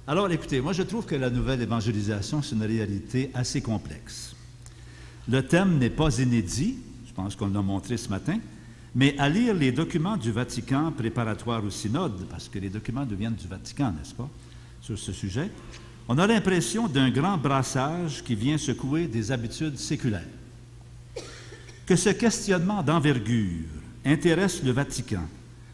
Alors, écoutez, moi je trouve que la nouvelle évangélisation, c'est une réalité assez complexe. Le thème n'est pas inédit, je pense qu'on l'a montré ce matin, mais à lire les documents du Vatican préparatoires au synode, parce que les documents deviennent du Vatican, n'est-ce pas, sur ce sujet, on a l'impression d'un grand brassage qui vient secouer des habitudes séculaires. Que ce questionnement d'envergure intéresse le Vatican,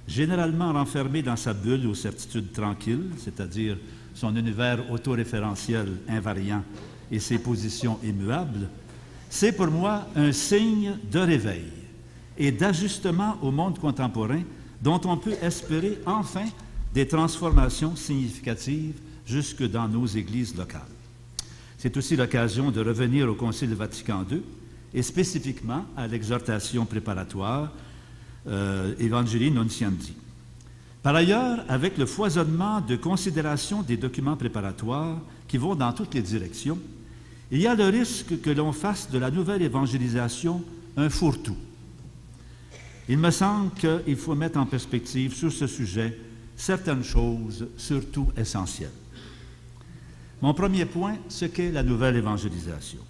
généralement renfermé dans sa bulle aux certitudes tranquilles, c'est-à-dire son univers autoréférentiel invariant et ses positions immuables, c'est pour moi un signe de réveil et d'ajustement au monde contemporain dont on peut espérer enfin des transformations significatives jusque dans nos églises locales. C'est aussi l'occasion de revenir au Concile Vatican II et spécifiquement à l'exhortation préparatoire Evangelii Nuntiandi. Par ailleurs, avec le foisonnement de considérations des documents préparatoires qui vont dans toutes les directions, il y a le risque que l'on fasse de la nouvelle évangélisation un fourre-tout. Il me semble qu'il faut mettre en perspective sur ce sujet certaines choses, surtout essentielles. Mon premier point, ce qu'est la nouvelle évangélisation.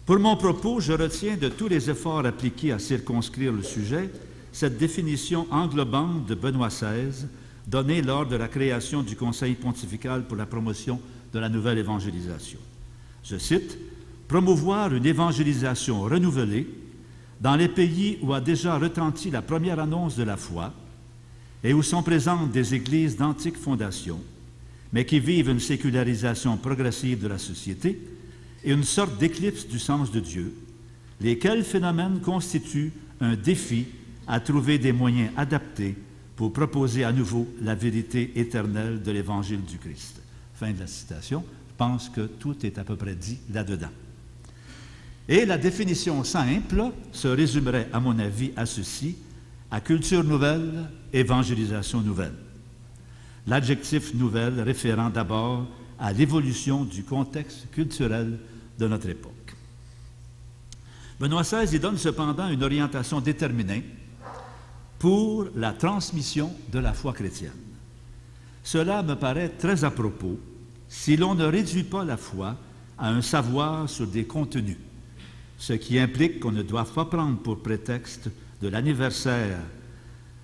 Pour mon propos, je retiens de tous les efforts appliqués à circonscrire le sujet cette définition englobante de Benoît XVI, donnée lors de la création du Conseil pontifical pour la promotion de la nouvelle évangélisation. Je cite, « Promouvoir une évangélisation renouvelée dans les pays où a déjà retenti la première annonce de la foi et où sont présentes des églises d'antique fondation, mais qui vivent une sécularisation progressive de la société et une sorte d'éclipse du sens de Dieu, lesquels phénomènes constituent un défi à trouver des moyens adaptés pour proposer à nouveau la vérité éternelle de l'Évangile du Christ. » Fin de la citation. Je pense que tout est à peu près dit là-dedans. Et la définition simple se résumerait, à mon avis, à ceci, à culture nouvelle, évangélisation nouvelle. L'adjectif nouvelle référant d'abord à l'évolution du contexte culturel de notre époque. Benoît XVI y donne cependant une orientation déterminée pour la transmission de la foi chrétienne. Cela me paraît très à propos si l'on ne réduit pas la foi à un savoir sur des contenus, ce qui implique qu'on ne doit pas prendre pour prétexte de l'anniversaire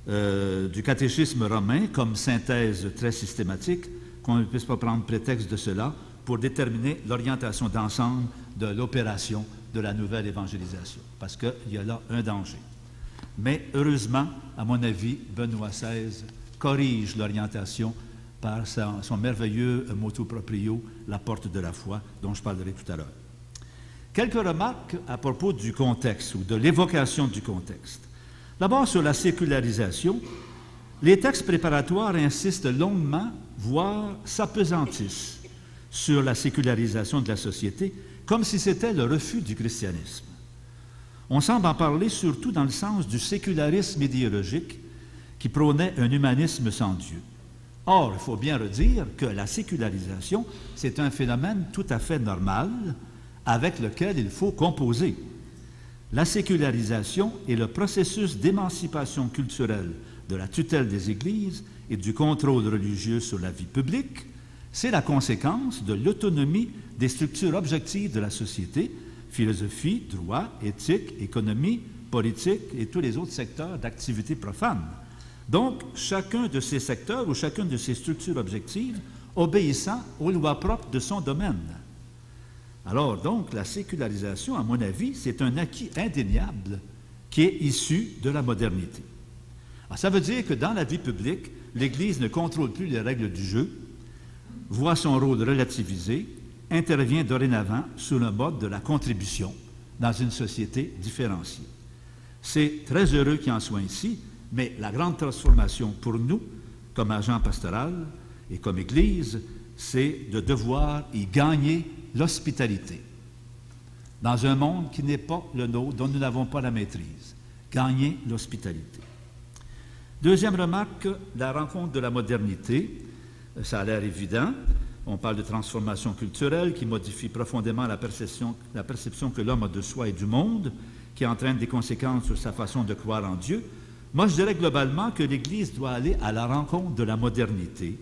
du catéchisme romain comme synthèse très systématique, qu'on ne puisse pas prendre prétexte de cela pour déterminer l'orientation d'ensemble de l'opération de la nouvelle évangélisation, parce qu'il y a là un danger. Mais heureusement, à mon avis, Benoît XVI corrige l'orientation par son merveilleux motu proprio, la porte de la foi, dont je parlerai tout à l'heure. Quelques remarques à propos du contexte ou de l'évocation du contexte. D'abord, sur la sécularisation, les textes préparatoires insistent longuement, voire s'apesantissent sur la sécularisation de la société, comme si c'était le refus du christianisme. On semble en parler surtout dans le sens du sécularisme idéologique qui prônait un humanisme sans Dieu. Or, il faut bien redire que la sécularisation, c'est un phénomène tout à fait normal avec lequel il faut composer. La sécularisation est le processus d'émancipation culturelle de la tutelle des Églises et du contrôle religieux sur la vie publique. C'est la conséquence de l'autonomie des structures objectives de la société, philosophie, droit, éthique, économie, politique et tous les autres secteurs d'activité profane. Donc, chacun de ces secteurs ou chacune de ces structures objectives obéissant aux lois propres de son domaine. Alors, donc, la sécularisation, à mon avis, c'est un acquis indéniable qui est issu de la modernité. Alors, ça veut dire que dans la vie publique, l'Église ne contrôle plus les règles du jeu, voit son rôle relativisé, intervient dorénavant sous le mode de la contribution dans une société différenciée. C'est très heureux qu'il en soit ainsi, mais la grande transformation pour nous, comme agent pastoral et comme Église, c'est de devoir y gagner l'hospitalité dans un monde qui n'est pas le nôtre, dont nous n'avons pas la maîtrise. Gagner l'hospitalité. Deuxième remarque, la rencontre de la modernité. Ça a l'air évident. On parle de transformation culturelle qui modifie profondément la perception que l'homme a de soi et du monde, qui entraîne des conséquences sur sa façon de croire en Dieu. Moi, je dirais globalement que l'Église doit aller à la rencontre de la modernité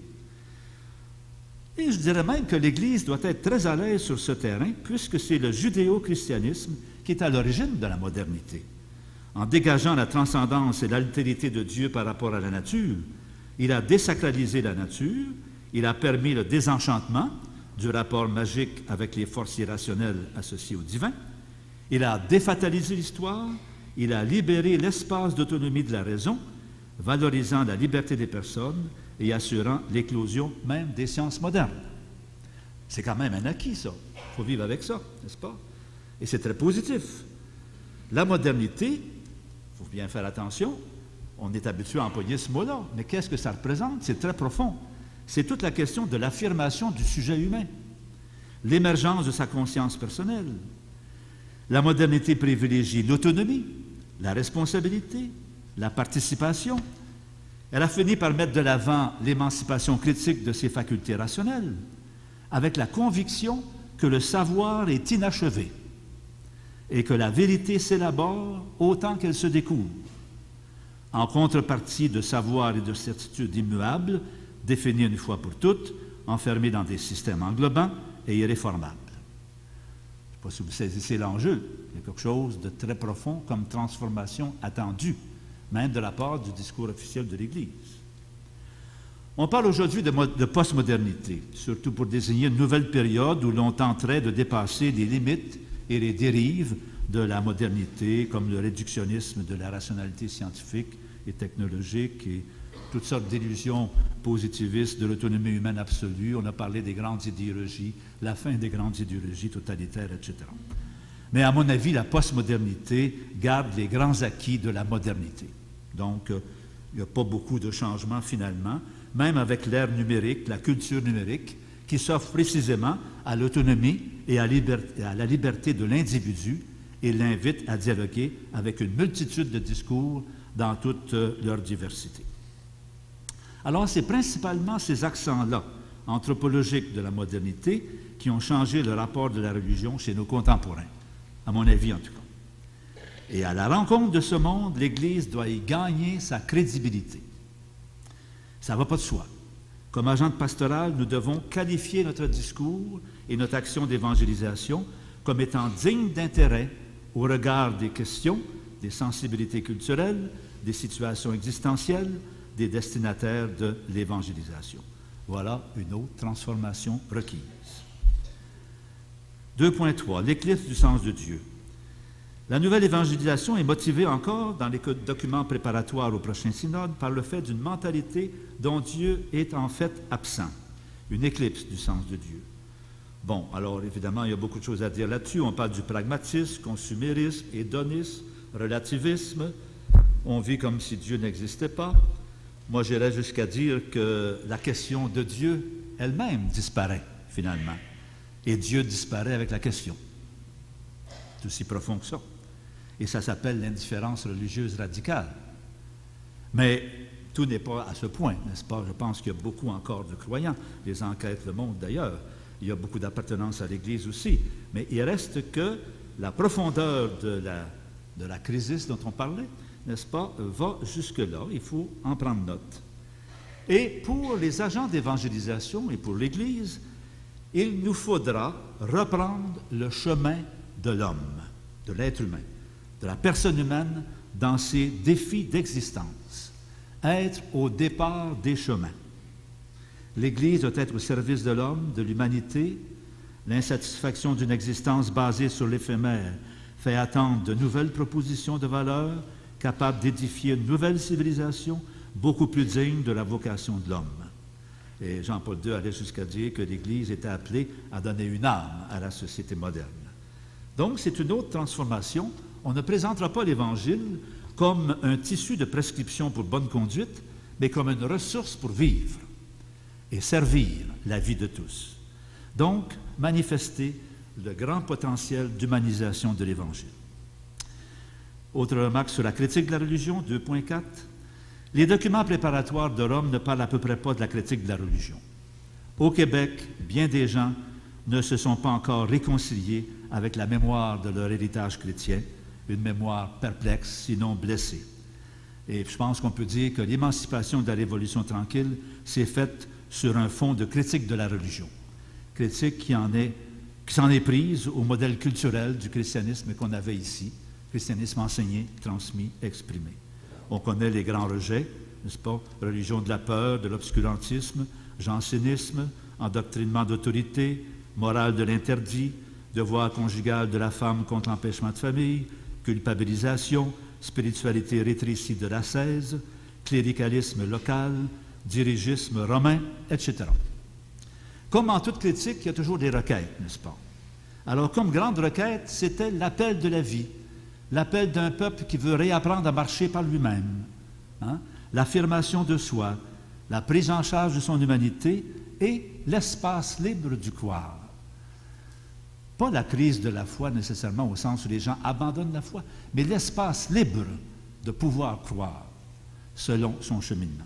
Et je dirais même que l'Église doit être très à l'aise sur ce terrain, puisque c'est le judéo-christianisme qui est à l'origine de la modernité. En dégageant la transcendance et l'altérité de Dieu par rapport à la nature, il a désacralisé la nature, il a permis le désenchantement du rapport magique avec les forces irrationnelles associées au divin, il a défatalisé l'histoire, il a libéré l'espace d'autonomie de la raison, valorisant la liberté des personnes et assurant l'éclosion même des sciences modernes. C'est quand même un acquis, ça. Il faut vivre avec ça, n'est-ce pas? Et c'est très positif. La modernité, il faut bien faire attention, on est habitué à employer ce mot-là, mais qu'est-ce que ça représente? C'est très profond. C'est toute la question de l'affirmation du sujet humain, l'émergence de sa conscience personnelle. La modernité privilégie l'autonomie, la responsabilité, la participation. Elle a fini par mettre de l'avant l'émancipation critique de ses facultés rationnelles, avec la conviction que le savoir est inachevé et que la vérité s'élabore autant qu'elle se découvre, en contrepartie de savoir et de certitudes immuables, définies une fois pour toutes, enfermées dans des systèmes englobants et irréformables. Je ne sais pas si vous saisissez l'enjeu. Il y a quelque chose de très profond comme transformation attendue, même de la part du discours officiel de l'Église. On parle aujourd'hui de postmodernité, surtout pour désigner une nouvelle période où l'on tenterait de dépasser les limites et les dérives de la modernité, comme le réductionnisme de la rationalité scientifique et technologique et toutes sortes d'illusions positivistes de l'autonomie humaine absolue. On a parlé des grandes idéologies, la fin des grandes idéologies totalitaires, etc. Mais à mon avis, la postmodernité garde les grands acquis de la modernité. Donc, il n'y a pas beaucoup de changements finalement, même avec l'ère numérique, la culture numérique, qui s'offre précisément à l'autonomie et à la liberté de l'individu et l'invite à dialoguer avec une multitude de discours dans toute leur diversité. Alors, c'est principalement ces accents-là, anthropologiques de la modernité, qui ont changé le rapport de la religion chez nos contemporains, à mon avis en tout cas. Et à la rencontre de ce monde, l'Église doit y gagner sa crédibilité. Ça ne va pas de soi. Comme agente pastorale, nous devons qualifier notre discours et notre action d'évangélisation comme étant dignes d'intérêt au regard des questions, des sensibilités culturelles, des situations existentielles, des destinataires de l'évangélisation. Voilà une autre transformation requise. 2.3. L'éclipse du sens de Dieu. La nouvelle évangélisation est motivée encore dans les documents préparatoires au prochain synode par le fait d'une mentalité dont Dieu est en fait absent, une éclipse du sens de Dieu. Bon, alors évidemment, il y a beaucoup de choses à dire là-dessus. On parle du pragmatisme, consumérisme, hédonisme, relativisme. On vit comme si Dieu n'existait pas. Moi, j'irais jusqu'à dire que la question de Dieu elle-même disparaît, finalement. Et Dieu disparaît avec la question. C'est aussi profond que ça. Et ça s'appelle l'indifférence religieuse radicale. Mais tout n'est pas à ce point, n'est-ce pas? Je pense qu'il y a beaucoup encore de croyants. Les enquêtes le montrent d'ailleurs. Il y a beaucoup d'appartenance à l'Église aussi. Mais il reste que la profondeur de la crise dont on parlait, n'est-ce pas, va jusque-là. Il faut en prendre note. Et pour les agents d'évangélisation et pour l'Église, il nous faudra reprendre le chemin de l'homme, de l'être humain, de la personne humaine dans ses défis d'existence. Être au départ des chemins. L'Église doit être au service de l'homme, de l'humanité. L'insatisfaction d'une existence basée sur l'éphémère fait attendre de nouvelles propositions de valeurs capables d'édifier une nouvelle civilisation beaucoup plus digne de la vocation de l'homme. Et Jean-Paul II allait jusqu'à dire que l'Église était appelée à donner une âme à la société moderne. Donc, c'est une autre transformation. On ne présentera pas l'Évangile comme un tissu de prescription pour bonne conduite, mais comme une ressource pour vivre et servir la vie de tous. Donc, manifester le grand potentiel d'humanisation de l'Évangile. Autre remarque sur la critique de la religion, 2.4. Les documents préparatoires de Rome ne parlent à peu près pas de la critique de la religion. Au Québec, bien des gens ne se sont pas encore réconciliés avec la mémoire de leur héritage chrétien, une mémoire perplexe, sinon blessée. Et je pense qu'on peut dire que l'émancipation de la Révolution tranquille s'est faite sur un fond de critique de la religion. Critique qui s'en est prise au modèle culturel du christianisme qu'on avait ici, christianisme enseigné, transmis, exprimé. On connaît les grands rejets, n'est-ce pas? Religion de la peur, de l'obscurantisme, jansénisme, endoctrinement d'autorité, morale de l'interdit, devoir conjugal de la femme contre l'empêchement de famille, culpabilisation, spiritualité rétrécie de l'ascèse, cléricalisme local, dirigisme romain, etc. Comme en toute critique, il y a toujours des requêtes, n'est-ce pas? Alors, comme grande requête, c'était l'appel de la vie, l'appel d'un peuple qui veut réapprendre à marcher par lui-même, hein? L'affirmation de soi, la prise en charge de son humanité et l'espace libre du croire. Pas la crise de la foi nécessairement au sens où les gens abandonnent la foi, mais l'espace libre de pouvoir croire selon son cheminement.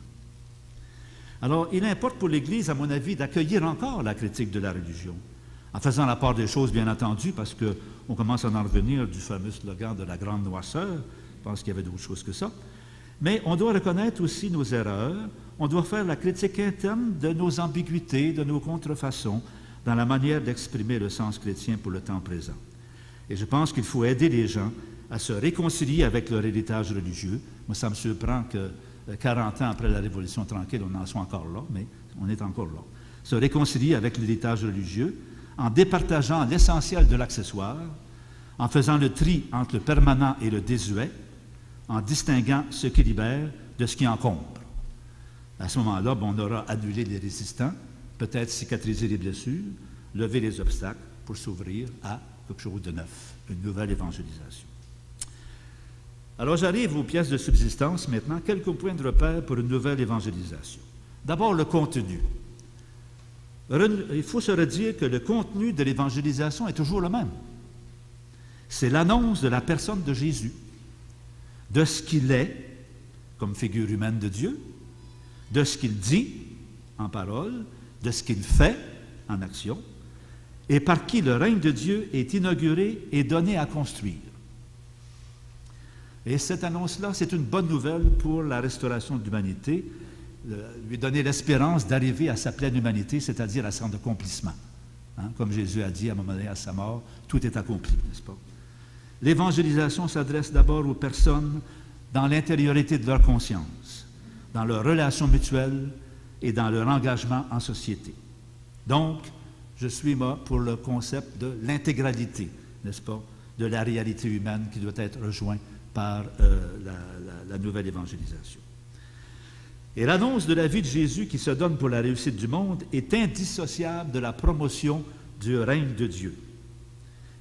Alors, il importe pour l'Église, à mon avis, d'accueillir encore la critique de la religion, en faisant la part des choses, bien entendu, parce qu'on commence à en revenir du fameux slogan de la grande noirceur. Je pense qu'il y avait d'autres choses que ça. Mais on doit reconnaître aussi nos erreurs, on doit faire la critique interne de nos ambiguïtés, de nos contrefaçons, dans la manière d'exprimer le sens chrétien pour le temps présent. Et je pense qu'il faut aider les gens à se réconcilier avec leur héritage religieux. Moi, ça me surprend que 40 ans après la Révolution tranquille, on en soit encore là, mais on est encore là. Se réconcilier avec l'héritage religieux en départageant l'essentiel de l'accessoire, en faisant le tri entre le permanent et le désuet, en distinguant ce qui libère de ce qui encombre. À ce moment-là, on aura annulé les résistants, peut-être cicatriser les blessures, lever les obstacles pour s'ouvrir à quelque chose de neuf, une nouvelle évangélisation. Alors j'arrive aux pièces de subsistance maintenant, quelques points de repère pour une nouvelle évangélisation. D'abord, le contenu. Il faut se redire que le contenu de l'évangélisation est toujours le même. C'est l'annonce de la personne de Jésus, de ce qu'il est comme figure humaine de Dieu, de ce qu'il dit en parole, de ce qu'il fait en action, et par qui le règne de Dieu est inauguré et donné à construire. Et cette annonce-là, c'est une bonne nouvelle pour la restauration de l'humanité, lui donner l'espérance d'arriver à sa pleine humanité, c'est-à-dire à son accomplissement. Hein? Comme Jésus a dit à un moment donné à sa mort, tout est accompli, n'est-ce pas? L'évangélisation s'adresse d'abord aux personnes dans l'intériorité de leur conscience, dans leurs relations mutuelles et dans leur engagement en société. Donc, je suis moi pour le concept de l'intégralité, n'est-ce pas, de la réalité humaine qui doit être rejointe par la nouvelle évangélisation. Et l'annonce de la vie de Jésus qui se donne pour la réussite du monde est indissociable de la promotion du règne de Dieu,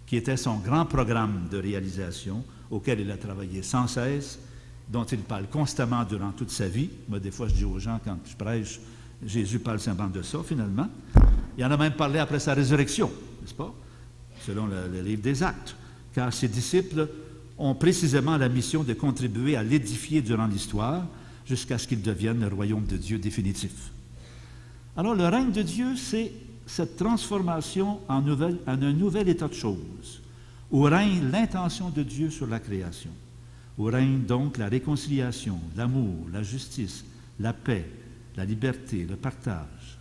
qui était son grand programme de réalisation auquel il a travaillé sans cesse, dont il parle constamment durant toute sa vie. Moi, des fois, je dis aux gens, quand je prêche, Jésus parle simplement de ça, finalement. Il en a même parlé après sa résurrection, n'est-ce pas? Selon le livre des Actes. Car ses disciples ont précisément la mission de contribuer à l'édifier durant l'histoire, jusqu'à ce qu'il devienne le royaume de Dieu définitif. Alors, le règne de Dieu, c'est cette transformation en un nouvel état de choses, où règne l'intention de Dieu sur la création, où règne donc la réconciliation, l'amour, la justice, la paix, la liberté, le partage.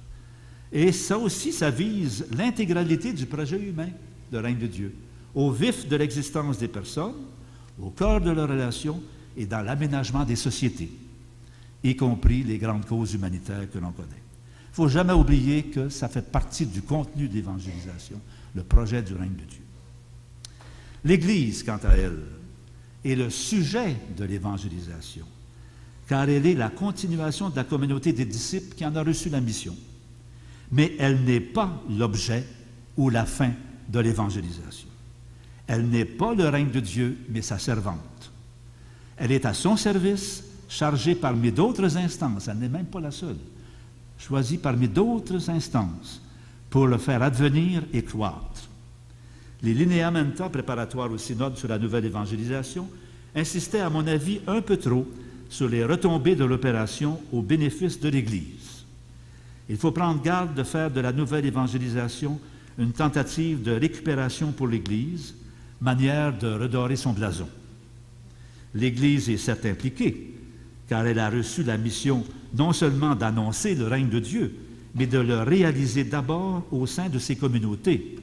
Et ça aussi, ça vise l'intégralité du projet humain, le règne de Dieu, au vif de l'existence des personnes, au cœur de leurs relations et dans l'aménagement des sociétés, y compris les grandes causes humanitaires que l'on connaît. Il ne faut jamais oublier que ça fait partie du contenu de l'évangélisation, le projet du règne de Dieu. L'Église, quant à elle, est le sujet de l'évangélisation, car elle est la continuation de la communauté des disciples qui en a reçu la mission. Mais elle n'est pas l'objet ou la fin de l'évangélisation. Elle n'est pas le règne de Dieu, mais sa servante. Elle est à son service, chargée parmi d'autres instances, elle n'est même pas la seule, choisie parmi d'autres instances pour le faire advenir et croître. Les lineamenta préparatoires au synode sur la nouvelle évangélisation insistaient, à mon avis, un peu trop sur les retombées de l'opération au bénéfice de l'Église. Il faut prendre garde de faire de la nouvelle évangélisation une tentative de récupération pour l'Église, manière de redorer son blason. L'Église est certes impliquée, car elle a reçu la mission non seulement d'annoncer le règne de Dieu, mais de le réaliser d'abord au sein de ses communautés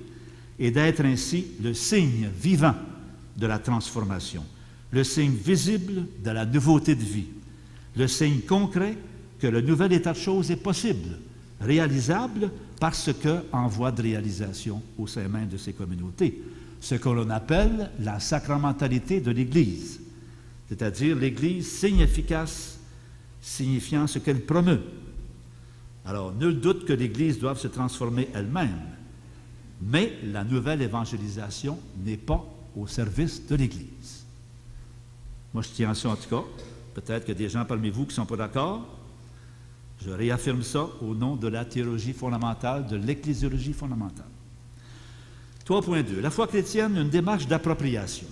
et d'être ainsi le signe vivant de la transformation, le signe visible de la nouveauté de vie, le signe concret que le nouvel état de choses est possible, réalisable parce qu'en voie de réalisation au sein même de ces communautés, ce que l'on appelle la sacramentalité de l'Église, c'est-à-dire l'Église signe efficace signifiant ce qu'elle promeut. Alors, nul doute que l'Église doive se transformer elle-même, mais la nouvelle évangélisation n'est pas au service de l'Église. Moi, je tiens à ça en tout cas. Peut-être qu'il y a des gens parmi vous qui ne sont pas d'accord. Je réaffirme ça au nom de la théologie fondamentale, de l'ecclésiologie fondamentale. 3.2. La foi chrétienne, une démarche d'appropriation.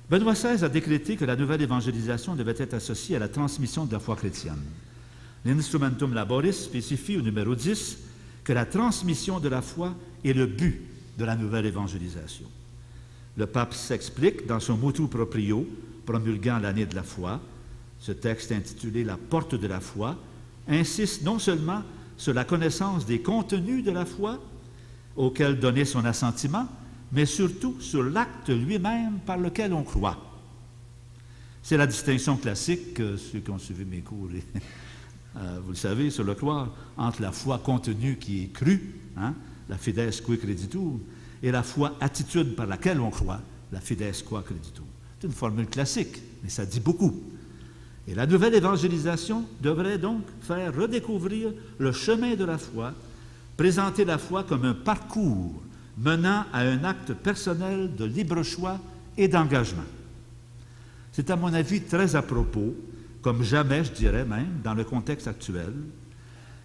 Benoît XVI a décrété que la nouvelle évangélisation devait être associée à la transmission de la foi chrétienne. L'Instrumentum Laboris spécifie au numéro 10 que la transmission de la foi est le but de la nouvelle évangélisation. Le pape s'explique dans son motu proprio, promulguant l'année de la foi. Ce texte intitulé « La porte de la foi » insiste non seulement sur la connaissance des contenus de la foi auxquels donner son assentiment, mais surtout sur l'acte lui-même par lequel on croit. C'est la distinction classique, ceux qui ont suivi mes cours, vous le savez, sur le croire, entre la foi contenue qui est crue, la fides qua creditur, et la foi attitude par laquelle on croit, la fides qua creditur. C'est une formule classique, mais ça dit beaucoup. Et la nouvelle évangélisation devrait donc faire redécouvrir le chemin de la foi, présenter la foi comme un parcours menant à un acte personnel de libre choix et d'engagement. C'est à mon avis très à propos, comme jamais, je dirais même, dans le contexte actuel.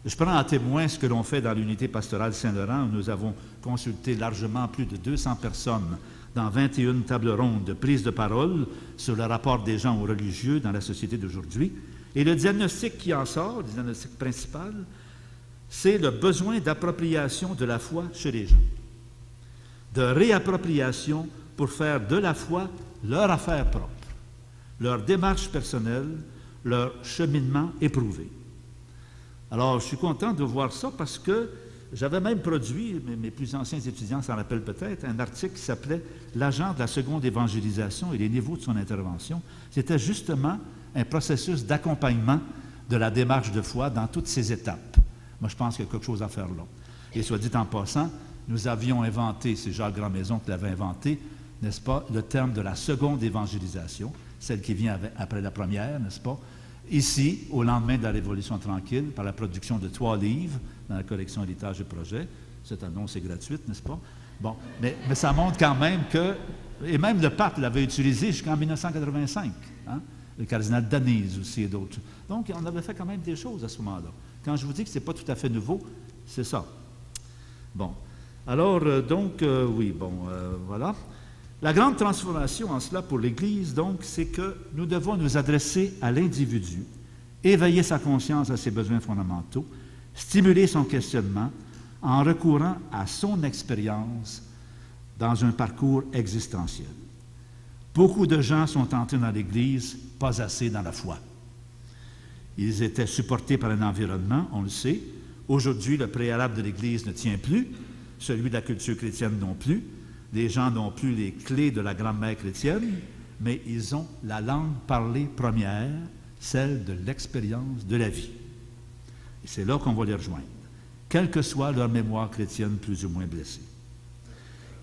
Je prends en témoin ce que l'on fait dans l'unité pastorale Saint-Laurent, où nous avons consulté largement plus de 200 personnes dans 21 tables rondes de prise de parole sur le rapport des gens aux religieux dans la société d'aujourd'hui. Et le diagnostic qui en sort, le diagnostic principal, c'est le besoin d'appropriation de la foi chez les gens, de réappropriation pour faire de la foi leur affaire propre, leur démarche personnelle, leur cheminement éprouvé. Alors, je suis content de voir ça parce que j'avais même produit, mes plus anciens étudiants s'en rappellent peut-être, un article qui s'appelait « L'agent de la seconde évangélisation et les niveaux de son intervention ». C'était justement un processus d'accompagnement de la démarche de foi dans toutes ses étapes. Moi, je pense qu'il y a quelque chose à faire là. Et soit dit en passant, nous avions inventé, c'est Jacques Grandmaison qui l'avait inventé, n'est-ce pas, le terme de la seconde évangélisation, celle qui vient après la première, n'est-ce pas? Ici, au lendemain de la Révolution tranquille, par la production de 3 livres dans la collection Héritage et Projet. Cette annonce est gratuite, n'est-ce pas? Bon, mais ça montre quand même que, et même le pape l'avait utilisé jusqu'en 1985, le cardinal Danise aussi et d'autres. Donc, on avait fait quand même des choses à ce moment-là. Quand je vous dis que ce n'est pas tout à fait nouveau, c'est ça. Bon, alors, voilà. La grande transformation en cela pour l'Église, donc, c'est que nous devons nous adresser à l'individu, éveiller sa conscience à ses besoins fondamentaux, stimuler son questionnement en recourant à son expérience dans un parcours existentiel. Beaucoup de gens sont entrés dans l'Église, pas assez dans la foi. Ils étaient supportés par un environnement, on le sait. Aujourd'hui, le préalable de l'Église ne tient plus, celui de la culture chrétienne non plus. Les gens n'ont plus les clés de la grammaire chrétienne, mais ils ont la langue parlée première, celle de l'expérience de la vie. Et c'est là qu'on va les rejoindre, quelle que soit leur mémoire chrétienne plus ou moins blessée.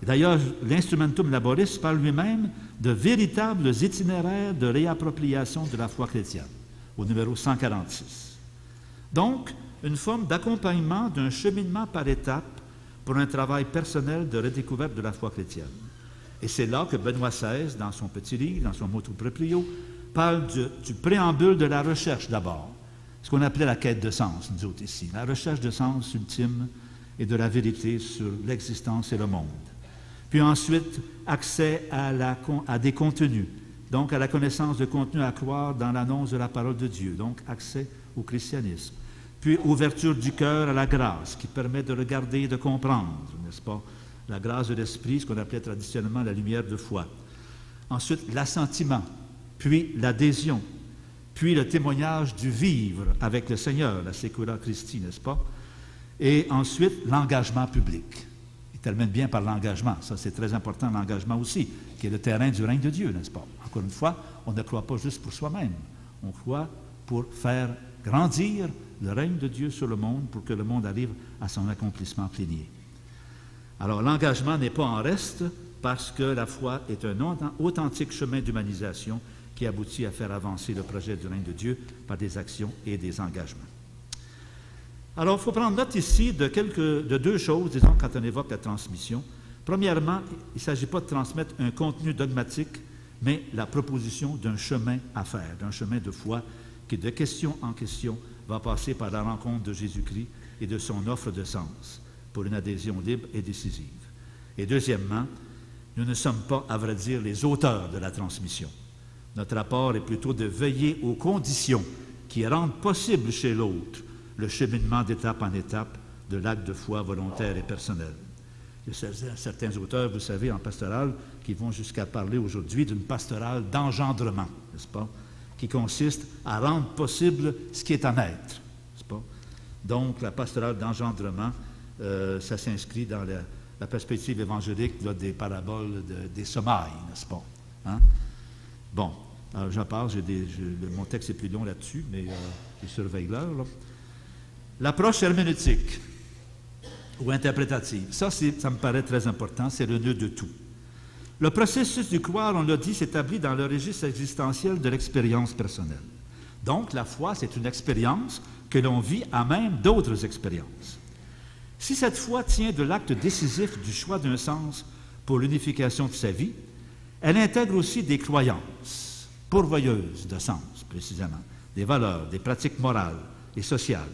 D'ailleurs, l'Instrumentum Laboris parle lui-même de véritables itinéraires de réappropriation de la foi chrétienne, au numéro 146. Donc, une forme d'accompagnement d'un cheminement par étapes pour un travail personnel de redécouverte de la foi chrétienne. Et c'est là que Benoît XVI, dans son petit livre, dans son motu proprio, parle du préambule de la recherche d'abord, ce qu'on appelait la quête de sens, nous autres ici, la recherche de sens ultime et de la vérité sur l'existence et le monde. Puis ensuite, accès à des contenus, donc à la connaissance de contenus à croire dans l'annonce de la parole de Dieu, donc accès au christianisme. Puis ouverture du cœur à la grâce, qui permet de regarder et de comprendre, n'est-ce pas? La grâce de l'esprit, ce qu'on appelait traditionnellement la lumière de foi. Ensuite, l'assentiment, puis l'adhésion, puis le témoignage du vivre avec le Seigneur, la Secula Christi, n'est-ce pas? Et ensuite, l'engagement public. Il termine bien par l'engagement. Ça, c'est très important, l'engagement aussi, qui est le terrain du règne de Dieu, n'est-ce pas? Encore une fois, on ne croit pas juste pour soi-même. On croit pour faire grandir le règne de Dieu sur le monde, pour que le monde arrive à son accomplissement plénier. Alors, l'engagement n'est pas en reste, parce que la foi est un authentique chemin d'humanisation qui aboutit à faire avancer le projet du règne de Dieu par des actions et des engagements. Alors, il faut prendre note ici de deux choses, disons, quand on évoque la transmission. Premièrement, il ne s'agit pas de transmettre un contenu dogmatique, mais la proposition d'un chemin à faire, d'un chemin de foi qui, de question en question, va passer par la rencontre de Jésus-Christ et de son offre de sens pour une adhésion libre et décisive. Et deuxièmement, nous ne sommes pas, à vrai dire, les auteurs de la transmission. Notre apport est plutôt de veiller aux conditions qui rendent possible chez l'autre le cheminement d'étape en étape de l'acte de foi volontaire et personnel. Il y a certains auteurs, vous savez, en pastoral, qui vont jusqu'à parler aujourd'hui d'une pastorale d'engendrement, n'est-ce pas, qui consiste à rendre possible ce qui est à naître, n'est-ce pas? Donc, la pastorale d'engendrement, ça s'inscrit dans la perspective évangélique là, des paraboles des semailles, n'est-ce pas? Hein? Bon, alors j'en parle, mon texte est plus long là-dessus, mais je surveille l'heure. L'approche herméneutique ou interprétative, ça me paraît très important, c'est le nœud de tout. Le processus du croire, on l'a dit, s'établit dans le registre existentiel de l'expérience personnelle. Donc, la foi, c'est une expérience que l'on vit à même d'autres expériences. Si cette foi tient de l'acte décisif du choix d'un sens pour l'unification de sa vie, elle intègre aussi des croyances pourvoyeuses de sens, précisément, des valeurs, des pratiques morales et sociales.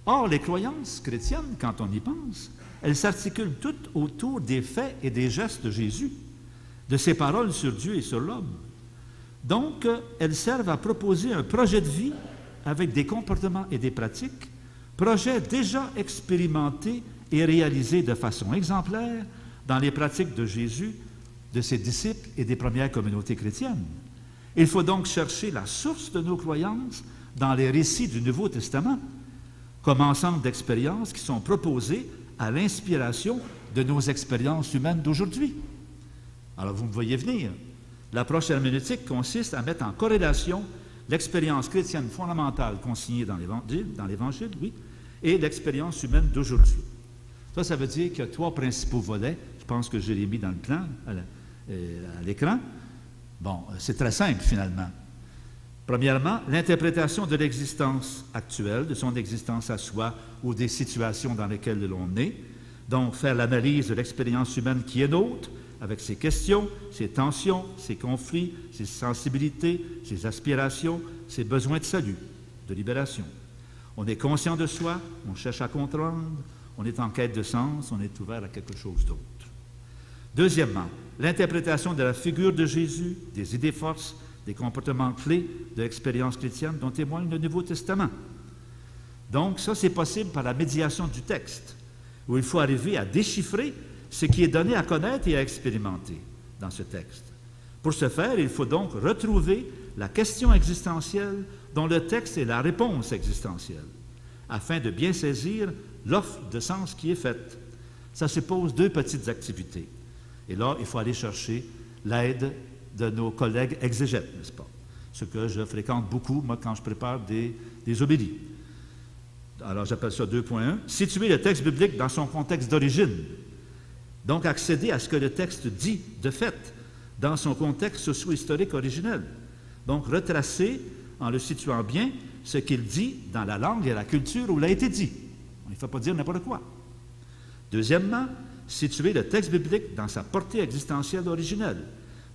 Or, les croyances chrétiennes, quand on y pense, elles s'articulent toutes autour des faits et des gestes de Jésus, de ses paroles sur Dieu et sur l'homme. Donc, elles servent à proposer un projet de vie avec des comportements et des pratiques, projet déjà expérimenté et réalisé de façon exemplaire dans les pratiques de Jésus, de ses disciples et des premières communautés chrétiennes. Il faut donc chercher la source de nos croyances dans les récits du Nouveau Testament, comme ensemble d'expériences qui sont proposées à l'inspiration de nos expériences humaines d'aujourd'hui. Alors, vous me voyez venir. L'approche herméneutique consiste à mettre en corrélation l'expérience chrétienne fondamentale consignée dans l'Évangile, oui, et l'expérience humaine d'aujourd'hui. Ça veut dire qu'il y a trois principaux volets. Je pense que je l'ai mis dans le plan, à l'écran. Bon, c'est très simple, finalement. Premièrement, l'interprétation de l'existence actuelle, de son existence à soi ou des situations dans lesquelles l'on est. Donc, faire l'analyse de l'expérience humaine qui est nôtre, avec ses questions, ses tensions, ses conflits, ses sensibilités, ses aspirations, ses besoins de salut, de libération. On est conscient de soi, on cherche à comprendre, on est en quête de sens, on est ouvert à quelque chose d'autre. Deuxièmement, l'interprétation de la figure de Jésus, des idées forces, des comportements clés de l'expérience chrétienne dont témoigne le Nouveau Testament. Donc, ça, c'est possible par la médiation du texte, où il faut arriver à déchiffrer ce qui est donné à connaître et à expérimenter dans ce texte. Pour ce faire, il faut donc retrouver la question existentielle dont le texte est la réponse existentielle, afin de bien saisir l'offre de sens qui est faite. Ça suppose deux petites activités. Et là, il faut aller chercher l'aide de nos collègues exégètes, n'est-ce pas? Ce que je fréquente beaucoup, moi, quand je prépare des homélies. Alors, j'appelle ça 2.1. Situer le texte biblique dans son contexte d'origine. Donc, accéder à ce que le texte dit, de fait, dans son contexte socio-historique originel. Donc, retracer, en le situant bien, ce qu'il dit dans la langue et la culture où il a été dit. Il ne faut pas dire n'importe quoi. Deuxièmement, situer le texte biblique dans sa portée existentielle originelle.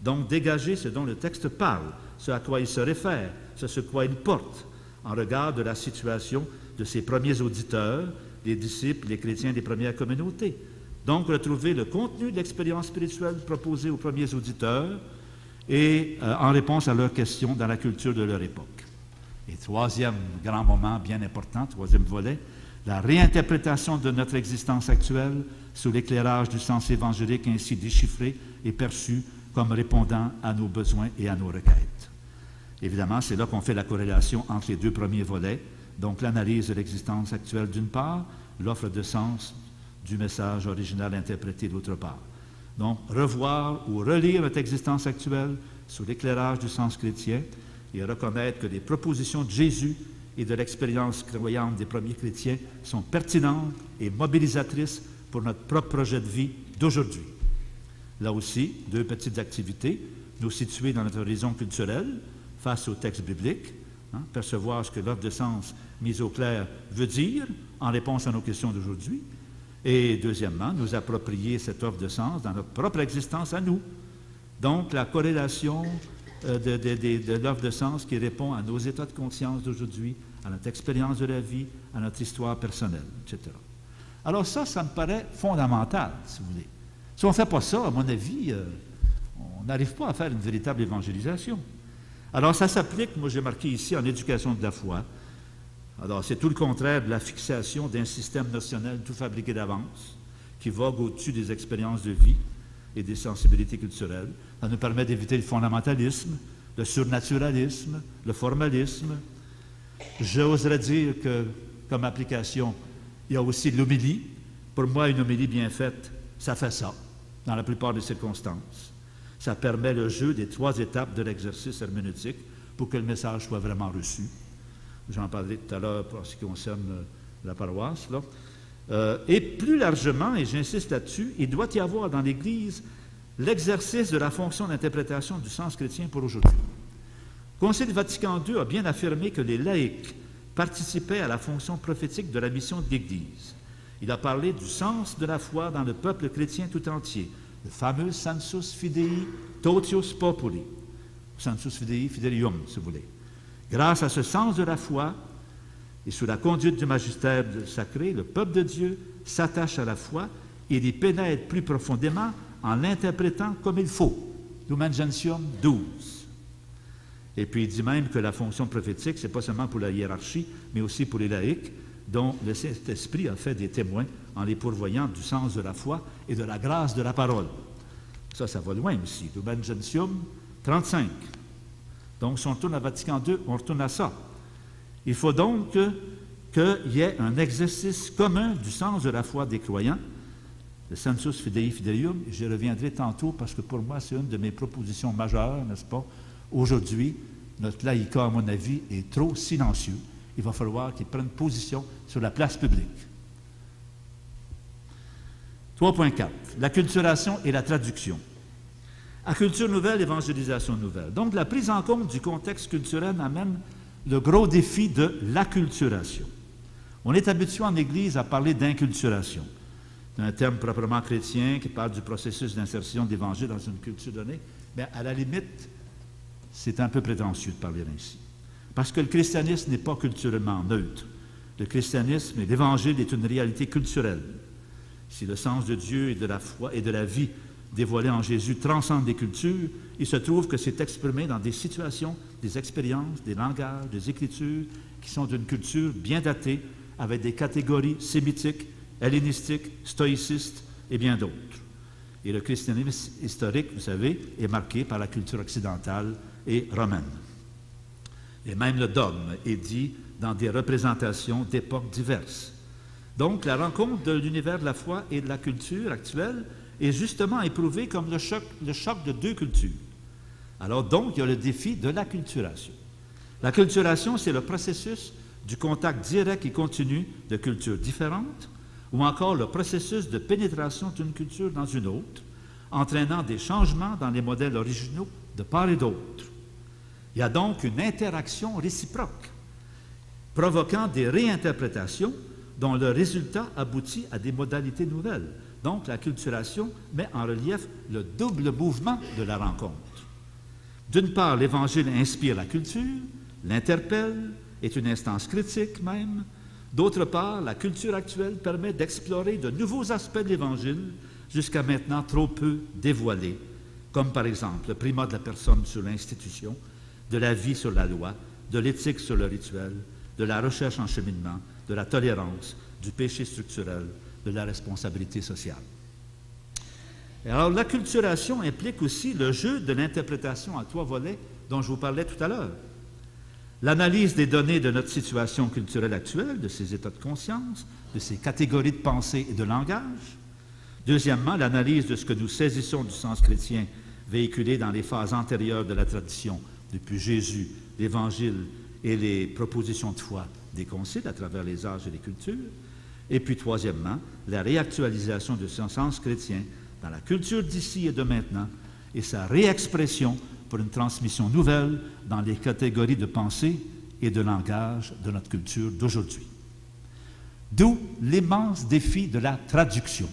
Donc, dégager ce dont le texte parle, ce à quoi il se réfère, ce sur quoi il porte, en regard de la situation de ses premiers auditeurs, les disciples, les chrétiens des premières communautés. Donc, retrouver le contenu de l'expérience spirituelle proposée aux premiers auditeurs et en réponse à leurs questions dans la culture de leur époque. Et troisième grand moment bien important, troisième volet, la réinterprétation de notre existence actuelle sous l'éclairage du sens évangélique ainsi déchiffré et perçu comme répondant à nos besoins et à nos requêtes. Évidemment, c'est là qu'on fait la corrélation entre les deux premiers volets, donc l'analyse de l'existence actuelle d'une part, l'offre de sens du message original interprété d'autre part. Donc, revoir ou relire notre existence actuelle sous l'éclairage du sens chrétien et reconnaître que les propositions de Jésus et de l'expérience croyante des premiers chrétiens sont pertinentes et mobilisatrices pour notre propre projet de vie d'aujourd'hui. Là aussi, deux petites activités, nous situer dans notre horizon culturel face au texte biblique, percevoir ce que l'offre de sens mise au clair veut dire en réponse à nos questions d'aujourd'hui, et deuxièmement, nous approprier cette offre de sens dans notre propre existence à nous. Donc, la corrélation de l'offre de sens qui répond à nos états de conscience d'aujourd'hui, à notre expérience de la vie, à notre histoire personnelle, etc. Alors ça me paraît fondamental, si vous voulez. Si on ne fait pas ça, à mon avis, on n'arrive pas à faire une véritable évangélisation. Alors ça s'applique, moi j'ai marqué ici, en éducation de la foi. Alors c'est tout le contraire de la fixation d'un système notionnel tout fabriqué d'avance, qui vogue au-dessus des expériences de vie et des sensibilités culturelles. Ça nous permet d'éviter le fondamentalisme, le surnaturalisme, le formalisme. J'oserais dire que, comme application, il y a aussi l'homélie. Pour moi, une homélie bien faite, ça fait ça, dans la plupart des circonstances. Ça permet le jeu des 3 étapes de l'exercice herméneutique pour que le message soit vraiment reçu. J'en parlerai tout à l'heure pour ce qui concerne la paroisse, là. Et plus largement, et j'insiste là-dessus, il doit y avoir dans l'Église l'exercice de la fonction d'interprétation du sens chrétien pour aujourd'hui. Le Concile Vatican II a bien affirmé que les laïcs participaient à la fonction prophétique de la mission de l'Église. Il a parlé du sens de la foi dans le peuple chrétien tout entier, le fameux sensus fidei totius populi, sensus fidei fidelium, si vous voulez. Grâce à ce sens de la foi et sous la conduite du magistère sacré, le peuple de Dieu s'attache à la foi et y pénètre plus profondément en l'interprétant comme il faut. Lumen Gentium 12. Et puis il dit même que la fonction prophétique, ce n'est pas seulement pour la hiérarchie, mais aussi pour les laïcs, dont le Saint-Esprit a fait des témoins en les pourvoyant du sens de la foi et de la grâce de la parole. Ça va loin aussi. Lumen Gentium 35. Donc, si on retourne à Vatican II, on retourne à ça. Il faut donc qu'il y ait un exercice commun du sens de la foi des croyants, le sensus fidei fidelium. J'y reviendrai tantôt parce que pour moi, c'est une de mes propositions majeures, n'est-ce pas? Aujourd'hui, notre laïcat, à mon avis, est trop silencieux. Il va falloir qu'il prenne position sur la place publique. 3.4. L'acculturation et la traduction. Acculture nouvelle, évangélisation nouvelle. Donc, la prise en compte du contexte culturel amène le gros défi de l'acculturation. On est habitué en Église à parler d'inculturation. C'est un terme proprement chrétien qui parle du processus d'insertion de l'Évangile dans une culture donnée. Mais à la limite, c'est un peu prétentieux de parler ainsi. Parce que le christianisme n'est pas culturellement neutre. Le christianisme et l'Évangile est une réalité culturelle. Si le sens de Dieu et de la foi et de la vie dévoilé en Jésus transcende les cultures, il se trouve que c'est exprimé dans des situations, des expériences, des langages, des écritures qui sont d'une culture bien datée, avec des catégories sémitiques, hellénistiques, stoïcistes et bien d'autres. Et le christianisme historique, vous savez, est marqué par la culture occidentale et romaine. Et même le dogme est dit dans des représentations d'époques diverses. Donc, la rencontre de l'univers de la foi et de la culture actuelle est justement éprouvé comme le choc de deux cultures. Alors donc, il y a le défi de l'acculturation. L'acculturation, c'est le processus du contact direct et continu de cultures différentes, ou encore le processus de pénétration d'une culture dans une autre, entraînant des changements dans les modèles originaux de part et d'autre. Il y a donc une interaction réciproque, provoquant des réinterprétations dont le résultat aboutit à des modalités nouvelles. Donc, l'acculturation met en relief le double mouvement de la rencontre. D'une part, l'Évangile inspire la culture, l'interpelle, est une instance critique même. D'autre part, la culture actuelle permet d'explorer de nouveaux aspects de l'Évangile, jusqu'à maintenant trop peu dévoilés, comme par exemple le primat de la personne sur l'institution, de la vie sur la loi, de l'éthique sur le rituel, de la recherche en cheminement, de la tolérance, du péché structurel, de la responsabilité sociale. Et alors, l'acculturation implique aussi le jeu de l'interprétation à 3 volets dont je vous parlais tout à l'heure. L'analyse des données de notre situation culturelle actuelle, de ses états de conscience, de ses catégories de pensée et de langage. Deuxièmement, l'analyse de ce que nous saisissons du sens chrétien véhiculé dans les phases antérieures de la tradition, depuis Jésus, l'Évangile et les propositions de foi des conciles à travers les âges et les cultures. Et puis, troisièmement, la réactualisation de ce sens chrétien dans la culture d'ici et de maintenant et sa réexpression pour une transmission nouvelle dans les catégories de pensée et de langage de notre culture d'aujourd'hui. D'où l'immense défi de la traduction.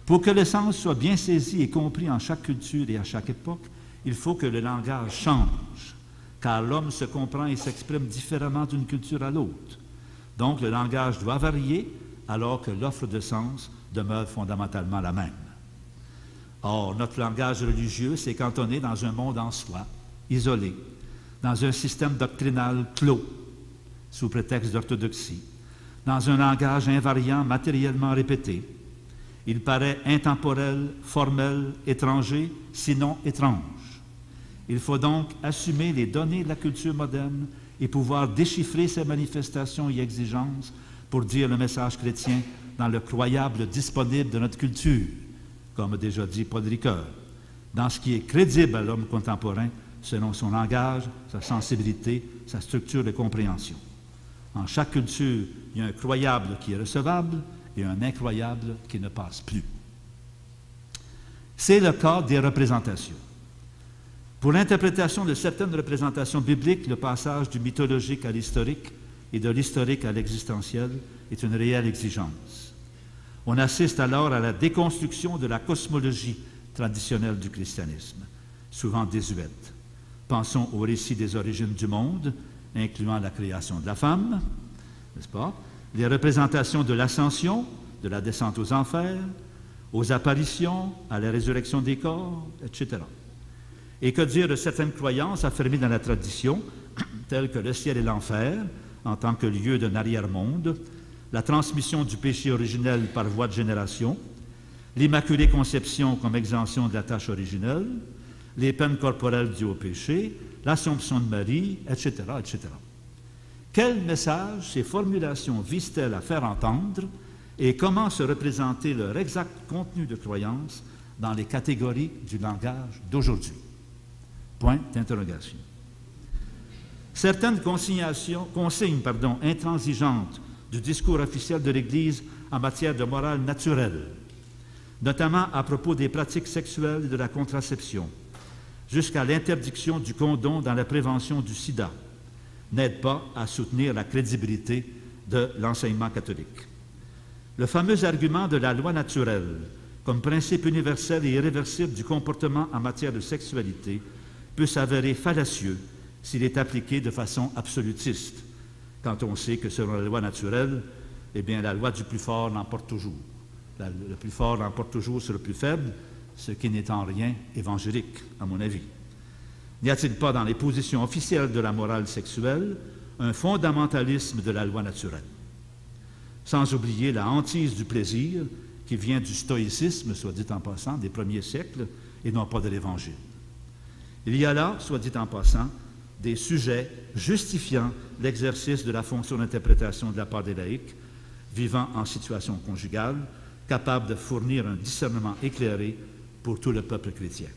Pour que le sens soit bien saisi et compris en chaque culture et à chaque époque, il faut que le langage change, car l'homme se comprend et s'exprime différemment d'une culture à l'autre. Donc, le langage doit varier alors que l'offre de sens demeure fondamentalement la même. Or, notre langage religieux s'est cantonné dans un monde en soi, isolé, dans un système doctrinal clos, sous prétexte d'orthodoxie, dans un langage invariant matériellement répété. Il paraît intemporel, formel, étranger, sinon étrange. Il faut donc assumer les données de la culture moderne et pouvoir déchiffrer ses manifestations et exigences pour dire le message chrétien dans le croyable disponible de notre culture, comme a déjà dit Paul Ricoeur, dans ce qui est crédible à l'homme contemporain selon son langage, sa sensibilité, sa structure de compréhension. En chaque culture, il y a un croyable qui est recevable et un incroyable qui ne passe plus. C'est le cas des représentations. Pour l'interprétation de certaines représentations bibliques, le passage du mythologique à l'historique et de l'historique à l'existentiel est une réelle exigence. On assiste alors à la déconstruction de la cosmologie traditionnelle du christianisme, souvent désuète. Pensons au récit des origines du monde, incluant la création de la femme, n'est-ce pas? Les représentations de l'ascension, de la descente aux enfers, aux apparitions, à la résurrection des corps, etc. Et que dire de certaines croyances affirmées dans la tradition, telles que le ciel et l'enfer, en tant que lieu d'un arrière-monde, la transmission du péché originel par voie de génération, l'Immaculée Conception comme exemption de la tâche originelle, les peines corporelles dues au péché, l'Assomption de Marie, etc., etc. Quel message ces formulations visent-elles à faire entendre et comment se représenter leur exact contenu de croyance dans les catégories du langage d'aujourd'hui? Point d'interrogation. Certaines consignes intransigeantes du discours officiel de l'Église en matière de morale naturelle, notamment à propos des pratiques sexuelles et de la contraception, jusqu'à l'interdiction du condom dans la prévention du sida, n'aident pas à soutenir la crédibilité de l'enseignement catholique. Le fameux argument de la loi naturelle comme principe universel et irréversible du comportement en matière de sexualité peut s'avérer fallacieux s'il est appliqué de façon absolutiste, quand on sait que selon la loi naturelle, eh bien, la loi du plus fort l'emporte toujours. Le plus fort l'emporte toujours sur le plus faible, ce qui n'est en rien évangélique, à mon avis. N'y a-t-il pas dans les positions officielles de la morale sexuelle un fondamentalisme de la loi naturelle? Sans oublier la hantise du plaisir qui vient du stoïcisme, soit dit en passant, des premiers siècles, et non pas de l'Évangile. Il y a là, soit dit en passant, des sujets justifiant l'exercice de la fonction d'interprétation de la part des laïcs, vivant en situation conjugale, capables de fournir un discernement éclairé pour tout le peuple chrétien.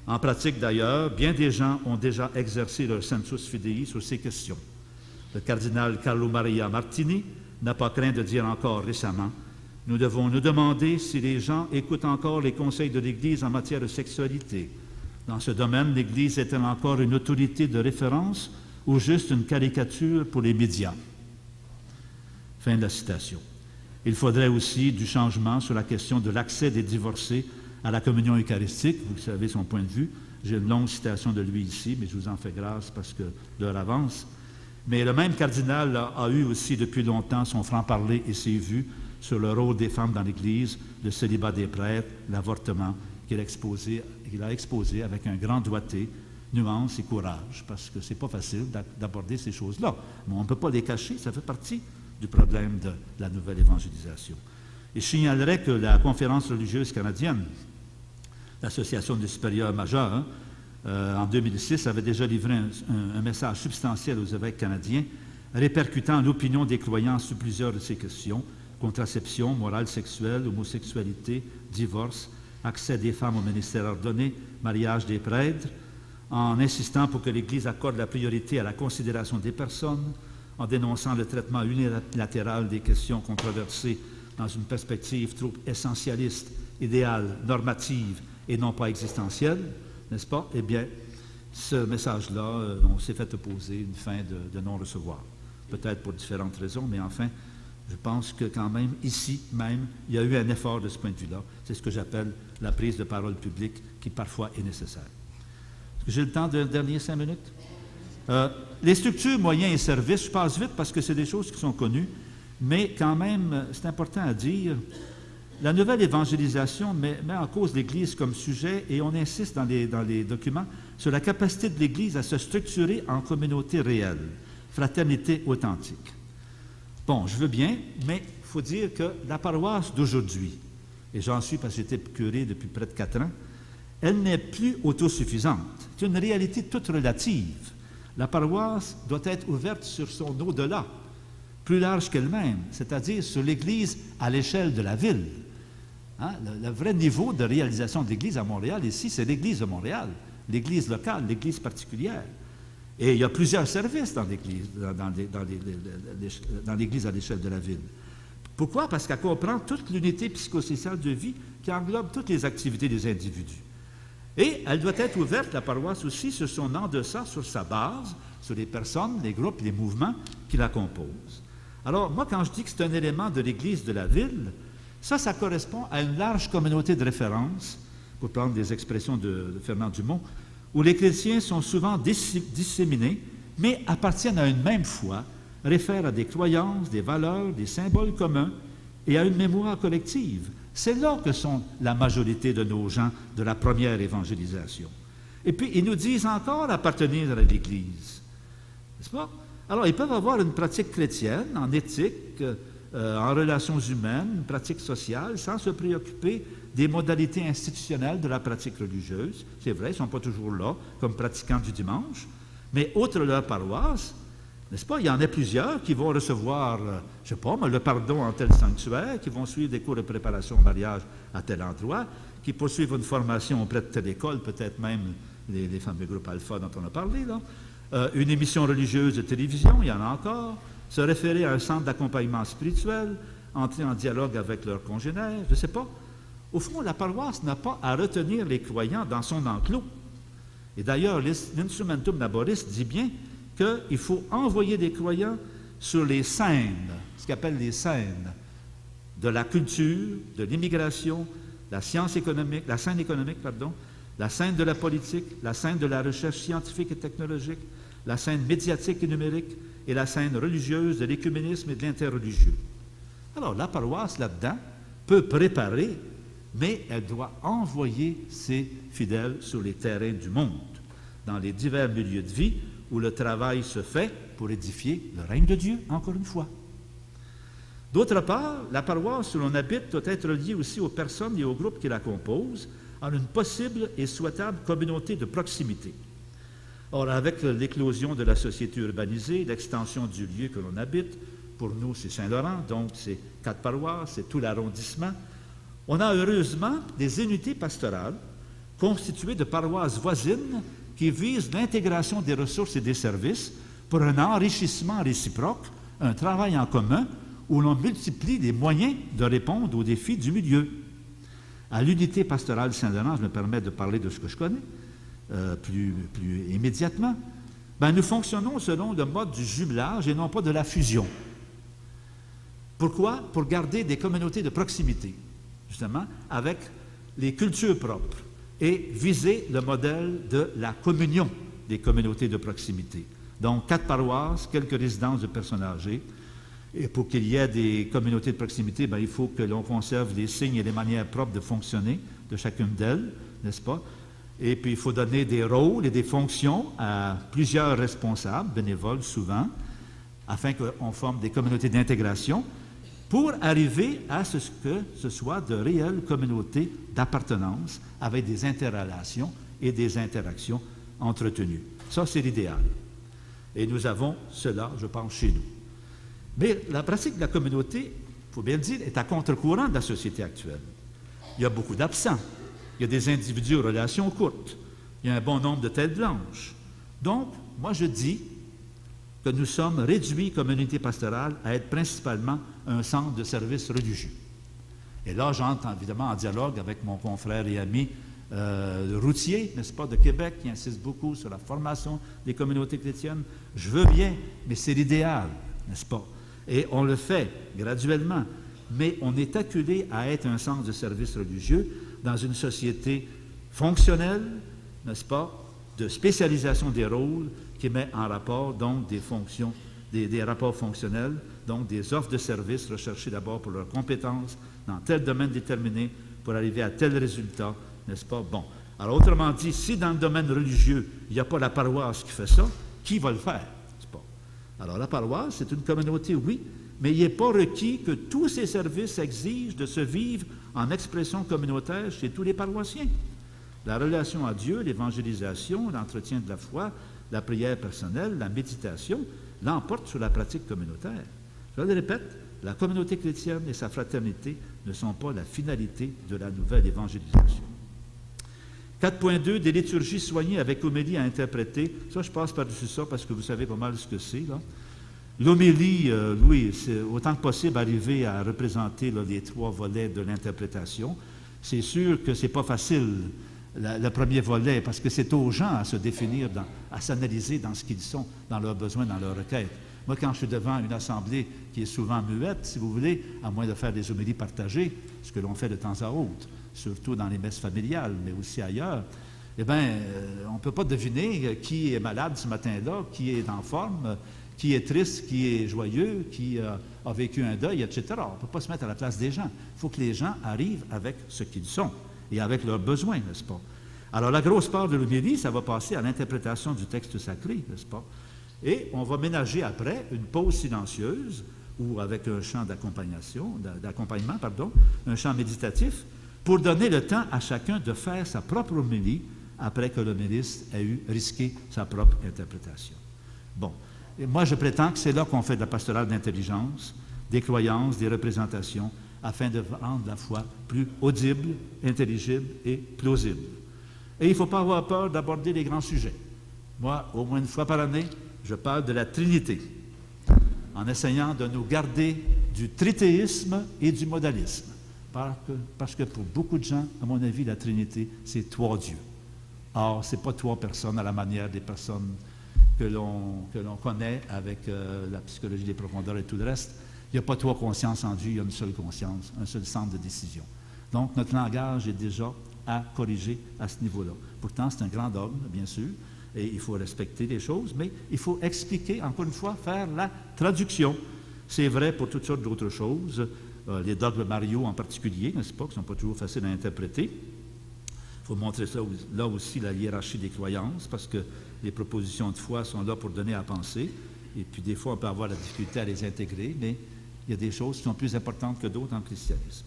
En pratique d'ailleurs, bien des gens ont déjà exercé leur sensus fidei sur ces questions. Le cardinal Carlo Maria Martini n'a pas craint de dire encore récemment « Nous devons nous demander si les gens écoutent encore les conseils de l'Église en matière de sexualité. Dans ce domaine, l'Église est-elle encore une autorité de référence ou juste une caricature pour les médias ?» Fin de la citation. Il faudrait aussi du changement sur la question de l'accès des divorcés à la communion eucharistique. Vous savez son point de vue. J'ai une longue citation de lui ici, mais je vous en fais grâce parce que l'heure avance. Mais le même cardinal a eu aussi depuis longtemps son franc-parler et ses vues sur le rôle des femmes dans l'Église, le célibat des prêtres, l'avortement, qu'il a exposé avec un grand doigté, nuance et courage, parce que ce n'est pas facile d'aborder ces choses-là. Mais on ne peut pas les cacher, ça fait partie du problème de la nouvelle évangélisation. Et je signalerais que la Conférence religieuse canadienne, l'Association des supérieurs majeurs, en 2006, avait déjà livré un message substantiel aux évêques canadiens, répercutant l'opinion des croyants sur plusieurs de ces questions: contraception, morale sexuelle, homosexualité, divorce, accès des femmes au ministère ordonné, mariage des prêtres, en insistant pour que l'Église accorde la priorité à la considération des personnes, en dénonçant le traitement unilatéral des questions controversées dans une perspective trop essentialiste, idéale, normative et non pas existentielle, n'est-ce pas? Eh bien, ce message-là, on s'est fait opposer une fin de non-recevoir. Peut-être pour différentes raisons, mais enfin, je pense que quand même, ici même, il y a eu un effort de ce point de vue-là. C'est ce que j'appelle la prise de parole publique qui parfois est nécessaire. Est-ce que j'ai le temps de dernier 5 minutes? Les structures, moyens et services, je passe vite parce que c'est des choses qui sont connues, mais quand même, c'est important à dire, la nouvelle évangélisation met en cause l'Église comme sujet et on insiste dans les documents sur la capacité de l'Église à se structurer en communauté réelle, fraternité authentique. Bon, je veux bien, mais il faut dire que la paroisse d'aujourd'hui, et j'en suis parce que j'étais curé depuis près de 4 ans, elle n'est plus autosuffisante. C'est une réalité toute relative. La paroisse doit être ouverte sur son au-delà, plus large qu'elle-même, c'est-à-dire sur l'Église à l'échelle de la ville. Hein? Le vrai niveau de réalisation de l'Église à Montréal, ici, c'est l'Église de Montréal, l'Église locale, l'Église particulière. Et il y a plusieurs services dans l'Église, dans l'Église à l'échelle de la ville. Pourquoi? Parce qu'elle comprend toute l'unité psychosociale de vie qui englobe toutes les activités des individus. Et elle doit être ouverte, la paroisse aussi, sur son en-deçà, sur sa base, sur les personnes, les groupes, les mouvements qui la composent. Alors, moi, quand je dis que c'est un élément de l'Église de la ville, ça correspond à une large communauté de référence, pour prendre des expressions de Fernand Dumont, où les chrétiens sont souvent disséminés, mais appartiennent à une même foi, réfèrent à des croyances, des valeurs, des symboles communs et à une mémoire collective. C'est là que sont la majorité de nos gens de la première évangélisation. Et puis, ils nous disent encore appartenir à l'Église. N'est-ce pas? Alors, ils peuvent avoir une pratique chrétienne, en éthique, en relations humaines, une pratique sociale, sans se préoccuper des modalités institutionnelles de la pratique religieuse. C'est vrai, ils ne sont pas toujours là comme pratiquants du dimanche, mais outre leur paroisse, n'est-ce pas, il y en a plusieurs qui vont recevoir, je ne sais pas, le pardon en tel sanctuaire, qui vont suivre des cours de préparation au mariage à tel endroit, qui poursuivent une formation auprès de telle école, peut-être même les fameux groupes alpha dont on a parlé, là. Une émission religieuse de télévision, il y en a encore, se référer à un centre d'accompagnement spirituel, entrer en dialogue avec leurs congénères, je ne sais pas. Au fond, la paroisse n'a pas à retenir les croyants dans son enclos. Et d'ailleurs, l'Instrumentum Laboris dit bien qu'il faut envoyer des croyants sur les scènes, ce qu'appelle les scènes de la culture, de l'immigration, la scène économique, la scène de la politique, la scène de la recherche scientifique et technologique, la scène médiatique et numérique et la scène religieuse de l'écuménisme et de l'interreligieux. Alors, la paroisse, là-dedans, peut préparer, mais elle doit envoyer ses fidèles sur les terrains du monde, dans les divers milieux de vie où le travail se fait pour édifier le règne de Dieu, encore une fois. D'autre part, la paroisse où l'on habite doit être liée aussi aux personnes et aux groupes qui la composent en une possible et souhaitable communauté de proximité. Or, avec l'éclosion de la société urbanisée, l'extension du lieu que l'on habite, pour nous c'est Saint-Laurent, donc c'est 4 paroisses, c'est tout l'arrondissement, on a heureusement des unités pastorales constituées de paroisses voisines qui visent l'intégration des ressources et des services pour un enrichissement réciproque, un travail en commun où l'on multiplie les moyens de répondre aux défis du milieu. À l'unité pastorale Saint-Laurent, je me permets de parler de ce que je connais plus immédiatement, nous fonctionnons selon le mode du jumelage et non pas de la fusion. Pourquoi? Pour garder des communautés de proximité, justement, avec les cultures propres et viser le modèle de la communion des communautés de proximité. Donc, 4 paroisses, quelques résidences de personnes âgées. Et pour qu'il y ait des communautés de proximité, il faut que l'on conserve les signes et les manières propres de fonctionner de chacune d'elles, n'est-ce pas? Et puis, il faut donner des rôles et des fonctions à plusieurs responsables, bénévoles souvent, afin qu'on forme des communautés d'intégration pour arriver à ce que ce soit de réelles communautés d'appartenance avec des interrelations et des interactions entretenus. Ça, c'est l'idéal. Et nous avons cela, je pense, chez nous. Mais la pratique de la communauté, il faut bien le dire, est à contre-courant de la société actuelle. Il y a beaucoup d'absents. Il y a des individus aux relations courtes. Il y a un bon nombre de têtes blanches. Donc, moi, je dis que nous sommes réduits comme unité pastorale à être principalement un centre de services religieux. Et là, j'entre évidemment en dialogue avec mon confrère et ami routier, n'est-ce pas, de Québec, qui insiste beaucoup sur la formation des communautés chrétiennes. Je veux bien, mais c'est l'idéal, n'est-ce pas? Et on le fait graduellement, mais on est acculé à être un centre de services religieux dans une société fonctionnelle, n'est-ce pas, de spécialisation des rôles qui met en rapport donc des fonctions, des rapports fonctionnels, donc des offres de services recherchées d'abord pour leurs compétences dans tel domaine déterminé pour arriver à tel résultat, n'est-ce pas? Bon. Alors, autrement dit, si dans le domaine religieux, il n'y a pas la paroisse qui fait ça, qui va le faire? N'est-ce pas? Alors, la paroisse, c'est une communauté, oui, mais il n'est pas requis que tous ces services exigent de se vivre en expression communautaire chez tous les paroissiens. La relation à Dieu, l'évangélisation, l'entretien de la foi, la prière personnelle, la méditation, l'emportent sur la pratique communautaire. Je le répète, la communauté chrétienne et sa fraternité ne sont pas la finalité de la nouvelle évangélisation. 4.2, des liturgies soignées avec homélie à interpréter. Ça, je passe par-dessus ça parce que vous savez pas mal ce que c'est, là. L'homélie, oui, c'est autant que possible arriver à représenter là, les trois volets de l'interprétation. C'est sûr que c'est pas facile, le premier volet, parce que c'est aux gens à se définir, à s'analyser dans ce qu'ils sont, dans leurs besoins, dans leurs requêtes. Moi, quand je suis devant une assemblée qui est souvent muette, si vous voulez, à moins de faire des homélies partagées, ce que l'on fait de temps à autre, surtout dans les messes familiales, mais aussi ailleurs, eh bien, on ne peut pas deviner qui est malade ce matin-là, qui est en forme, qui est triste, qui est joyeux, qui a vécu un deuil, etc. On ne peut pas se mettre à la place des gens. Il faut que les gens arrivent avec ce qu'ils sont et avec leurs besoins, n'est-ce pas? Alors, la grosse part de l'homélie, ça va passer à l'interprétation du texte sacré, n'est-ce pas? Et on va ménager après une pause silencieuse ou avec un chant d'accompagnement, un chant méditatif, pour donner le temps à chacun de faire sa propre homélie après que l'homéliste a eu risqué sa propre interprétation. Bon. Et moi, je prétends que c'est là qu'on fait de la pastorale d'intelligence, des croyances, des représentations, afin de rendre la foi plus audible, intelligible et plausible. Et il ne faut pas avoir peur d'aborder les grands sujets. Moi, au moins une fois par année, je parle de la Trinité, en essayant de nous garder du tritéisme et du modalisme. Parce que pour beaucoup de gens, à mon avis, la Trinité, c'est trois dieux. Or, ce n'est pas trois personnes à la manière des personnes que l'on connaît avec la psychologie des profondeurs et tout le reste. Il n'y a pas trois consciences en Dieu, il y a une seule conscience, un seul centre de décision. Donc, notre langage est déjà à corriger à ce niveau-là. Pourtant, c'est un grand dogme, bien sûr, et il faut respecter les choses, mais il faut expliquer, encore une fois, faire la traduction. C'est vrai pour toutes sortes d'autres choses, les dogmes mariaux en particulier, n'est-ce pas, qui ne sont pas toujours faciles à interpréter. Il faut montrer ça, là aussi la hiérarchie des croyances, parce que les propositions de foi sont là pour donner à penser, et puis des fois on peut avoir la difficulté à les intégrer, mais il y a des choses qui sont plus importantes que d'autres en christianisme.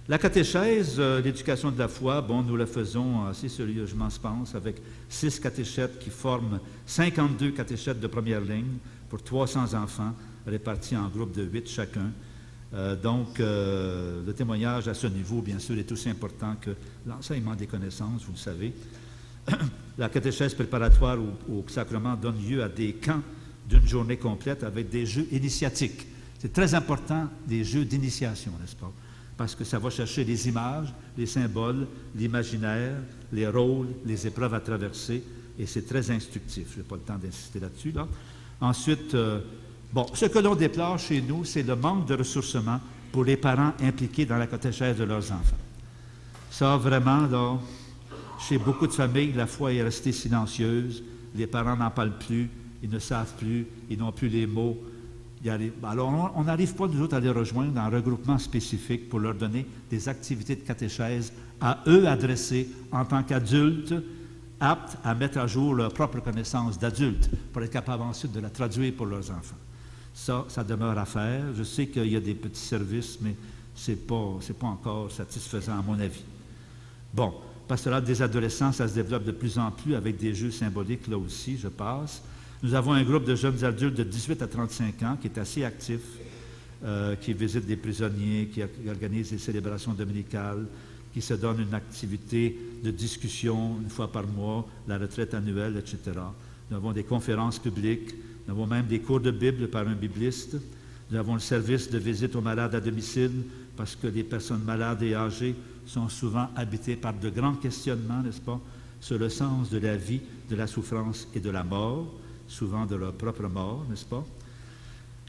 La catéchèse, l'éducation de la foi, bon, nous la faisons assez sérieusement, je pense, avec 6 catéchètes qui forment 52 catéchètes de première ligne pour 300 enfants, répartis en groupes de 8 chacun. Donc, le témoignage à ce niveau, bien sûr, est aussi important que l'enseignement des connaissances, vous le savez. La catéchèse préparatoire au sacrement donne lieu à des camps d'une journée complète avec des jeux initiatiques. C'est très important, des jeux d'initiation, n'est-ce pas? Parce que ça va chercher les images, les symboles, l'imaginaire, les rôles, les épreuves à traverser, et c'est très instructif. Je n'ai pas le temps d'insister là-dessus, là. Ensuite, bon, ce que l'on déplore chez nous, c'est le manque de ressourcement pour les parents impliqués dans la catéchèse de leurs enfants. Ça, vraiment, là, chez beaucoup de familles, la foi est restée silencieuse, les parents n'en parlent plus, ils ne savent plus, ils n'ont plus les mots. Alors, on n'arrive pas, nous autres, à les rejoindre dans un regroupement spécifique pour leur donner des activités de catéchèse à eux adressées en tant qu'adultes, aptes à mettre à jour leur propre connaissance d'adultes pour être capables ensuite de la traduire pour leurs enfants. Ça demeure à faire. Je sais qu'il y a des petits services, mais ce n'est pas encore satisfaisant à mon avis. Bon. Pastoral des adolescents, ça se développe de plus en plus avec des jeux symboliques, là aussi, je passe. Nous avons un groupe de jeunes adultes de 18 à 35 ans qui est assez actif, qui visite des prisonniers, qui organise des célébrations dominicales, qui se donne une activité de discussion une fois par mois, la retraite annuelle, etc. Nous avons des conférences publiques, nous avons même des cours de Bible par un bibliste. Nous avons le service de visite aux malades à domicile, parce que les personnes malades et âgées sont souvent habitées par de grands questionnements, n'est-ce pas, sur le sens de la vie, de la souffrance et de la mort, souvent de leur propre mort, n'est-ce pas?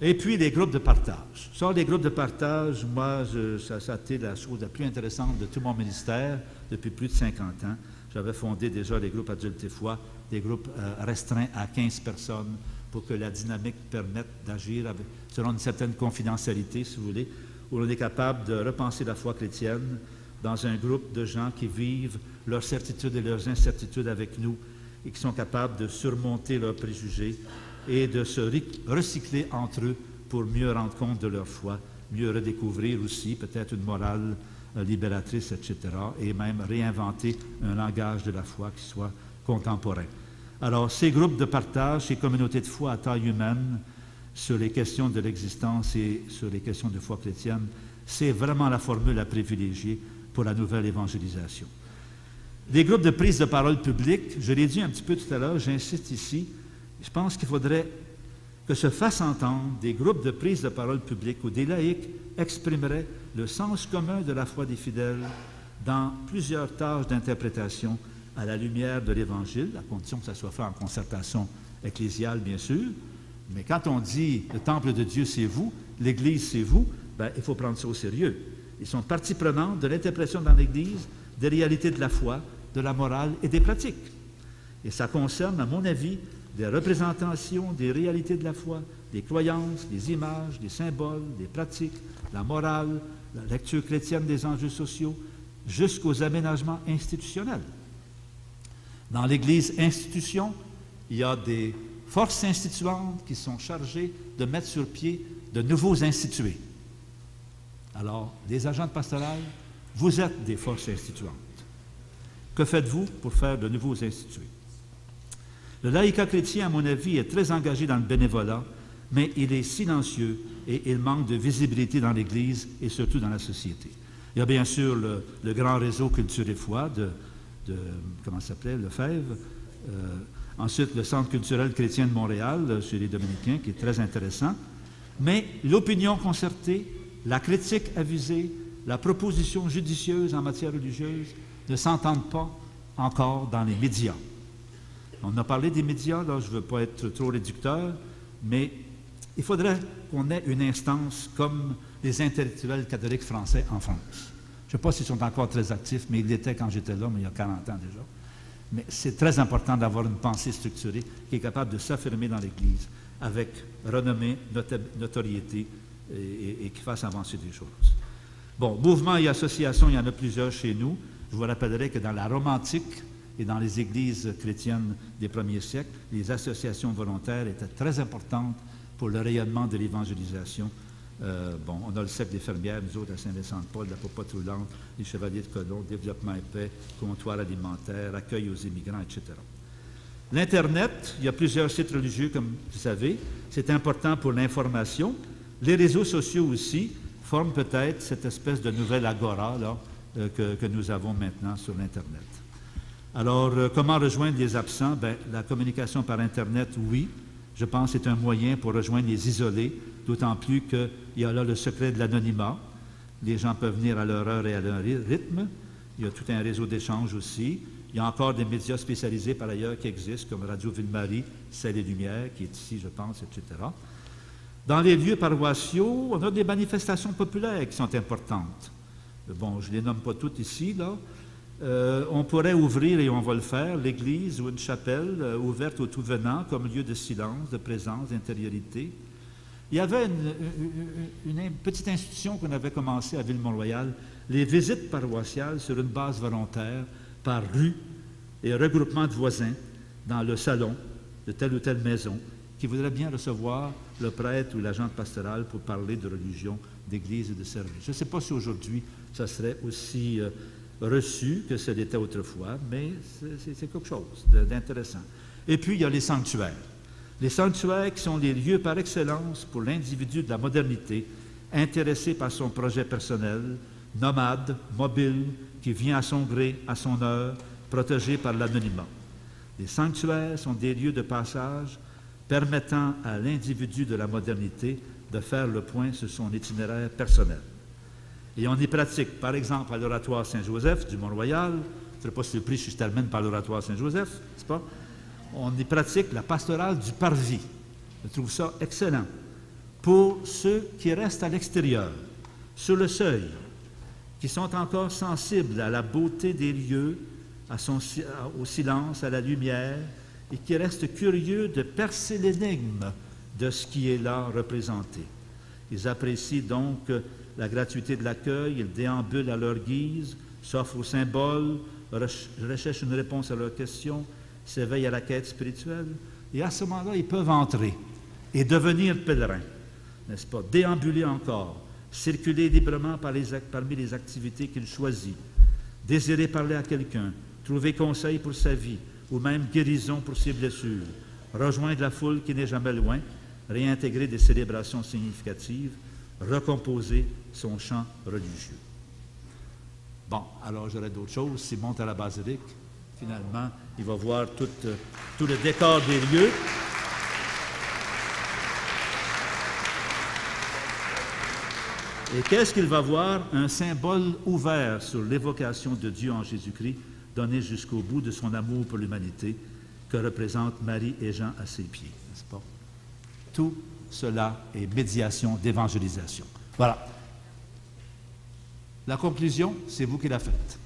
Et puis, les groupes de partage. Sur les groupes de partage, moi, ça a été la chose la plus intéressante de tout mon ministère depuis plus de 50 ans. J'avais fondé déjà les groupes adultes et foi, des groupes restreints à 15 personnes pour que la dynamique permette d'agir selon une certaine confidentialité, si vous voulez, où on est capable de repenser la foi chrétienne dans un groupe de gens qui vivent leurs certitudes et leurs incertitudes avec nous et qui sont capables de surmonter leurs préjugés et de se recycler entre eux pour mieux rendre compte de leur foi, mieux redécouvrir aussi peut-être une morale libératrice, etc., et même réinventer un langage de la foi qui soit contemporain. Alors, ces groupes de partage, ces communautés de foi à taille humaine sur les questions de l'existence et sur les questions de foi chrétienne, c'est vraiment la formule à privilégier pour la nouvelle évangélisation. Les groupes de prise de parole publique, je l'ai dit un petit peu tout à l'heure, j'insiste ici, je pense qu'il faudrait que se fassent entendre des groupes de prise de parole publique où des laïcs exprimeraient le sens commun de la foi des fidèles dans plusieurs tâches d'interprétation à la lumière de l'Évangile, à condition que ça soit fait en concertation ecclésiale, bien sûr. Mais quand on dit « le temple de Dieu, c'est vous »,« l'Église, c'est vous », bien, il faut prendre ça au sérieux. Ils sont partie prenante de l'interprétation dans l'Église des réalités de la foi, de la morale et des pratiques. Et ça concerne, à mon avis, des représentations des réalités de la foi, des croyances, des images, des symboles, des pratiques, la morale, la lecture chrétienne des enjeux sociaux, jusqu'aux aménagements institutionnels. Dans l'Église institution, il y a des forces instituantes qui sont chargées de mettre sur pied de nouveaux institués. Alors, les agents de pastoral, vous êtes des forces instituantes. Que faites-vous pour faire de nouveaux institués? Le laïcat chrétien, à mon avis, est très engagé dans le bénévolat, mais il est silencieux et il manque de visibilité dans l'Église et surtout dans la société. Il y a bien sûr le grand réseau Culture et foi de comment ça s'appelait, Lefebvre. Ensuite, le Centre culturel chrétien de Montréal, chez les Dominicains, qui est très intéressant. Mais l'opinion concertée, la critique avisée, la proposition judicieuse en matière religieuse ne s'entendent pas encore dans les médias. On a parlé des médias, là, je ne veux pas être trop réducteur, mais il faudrait qu'on ait une instance comme les intellectuels catholiques français en France. Je ne sais pas s'ils sont encore très actifs, mais ils l'étaient quand j'étais là, mais il y a 40 ans déjà. Mais c'est très important d'avoir une pensée structurée qui est capable de s'affirmer dans l'Église avec renommée, notoriété et qui fasse avancer des choses. Bon, mouvements et associations, il y en a plusieurs chez nous. Je vous rappellerai que dans la Rome antique et dans les églises chrétiennes des premiers siècles, les associations volontaires étaient très importantes pour le rayonnement de l'évangélisation. On a le cercle des fermières, nous autres, à Saint-Vincent-de-Paul, la Popote roulante, les chevaliers de Colomb, développement et paix, comptoir alimentaire, accueil aux immigrants, etc. L'Internet, il y a plusieurs sites religieux, comme vous savez, c'est important pour l'information. Les réseaux sociaux aussi forment peut-être cette espèce de nouvelle agora là, que nous avons maintenant sur l'Internet. Alors, comment rejoindre les absents? Bien, la communication par Internet, oui. Je pense que c'est un moyen pour rejoindre les isolés, d'autant plus qu'il y a là le secret de l'anonymat. Les gens peuvent venir à leur heure et à leur rythme. Il y a tout un réseau d'échanges aussi. Il y a encore des médias spécialisés par ailleurs qui existent, comme Radio Ville-Marie, Ciel et Lumière, qui est ici, je pense, etc. Dans les lieux paroissiaux, on a des manifestations populaires qui sont importantes. Bon, je ne les nomme pas toutes ici, là. On pourrait ouvrir, et on va le faire, l'église ou une chapelle ouverte aux tout-venants comme lieu de silence, de présence, d'intériorité. Il y avait une petite institution qu'on avait commencée à Ville-Mont-Royal, les visites paroissiales sur une base volontaire, par rue et regroupement de voisins dans le salon de telle ou telle maison qui voudraient bien recevoir le prêtre ou l'agent pastoral pour parler de religion, d'église et de service. Je ne sais pas si aujourd'hui ça serait aussi reçu que ce l'était autrefois, mais c'est quelque chose d'intéressant. Et puis, il y a les sanctuaires. Les sanctuaires qui sont les lieux par excellence pour l'individu de la modernité, intéressé par son projet personnel, nomade, mobile, qui vient à son gré, à son heure, protégé par l'anonymat. Les sanctuaires sont des lieux de passage permettant à l'individu de la modernité de faire le point sur son itinéraire personnel. Et on y pratique, par exemple, à l'Oratoire Saint-Joseph du Mont-Royal, vous ne serez pas surpris si je termine par l'Oratoire Saint-Joseph, n'est-ce pas? On y pratique la pastorale du parvis. Je trouve ça excellent. Pour ceux qui restent à l'extérieur, sur le seuil, qui sont encore sensibles à la beauté des lieux, au silence, à la lumière, et qui restent curieux de percer l'énigme de ce qui est là représenté. Ils apprécient donc la gratuité de l'accueil, ils déambulent à leur guise, s'offrent aux symboles, recherchent une réponse à leurs questions, s'éveillent à la quête spirituelle, et à ce moment-là, ils peuvent entrer et devenir pèlerins, n'est-ce pas? Déambuler encore, circuler librement parmi les activités qu'il choisit, désirer parler à quelqu'un, trouver conseil pour sa vie, ou même guérison pour ses blessures, rejoindre la foule qui n'est jamais loin, réintégrer des célébrations significatives, recomposer son chant religieux. Bon, alors j'aurais d'autres choses. S'il monte à la basilique, finalement, il va voir tout le décor des lieux. Et qu'est-ce qu'il va voir? Un symbole ouvert sur l'évocation de Dieu en Jésus-Christ, donné jusqu'au bout de son amour pour l'humanité, que représentent Marie et Jean à ses pieds, n'est-ce pas? Tout cela est médiation d'évangélisation. Voilà. La conclusion, c'est vous qui la faites.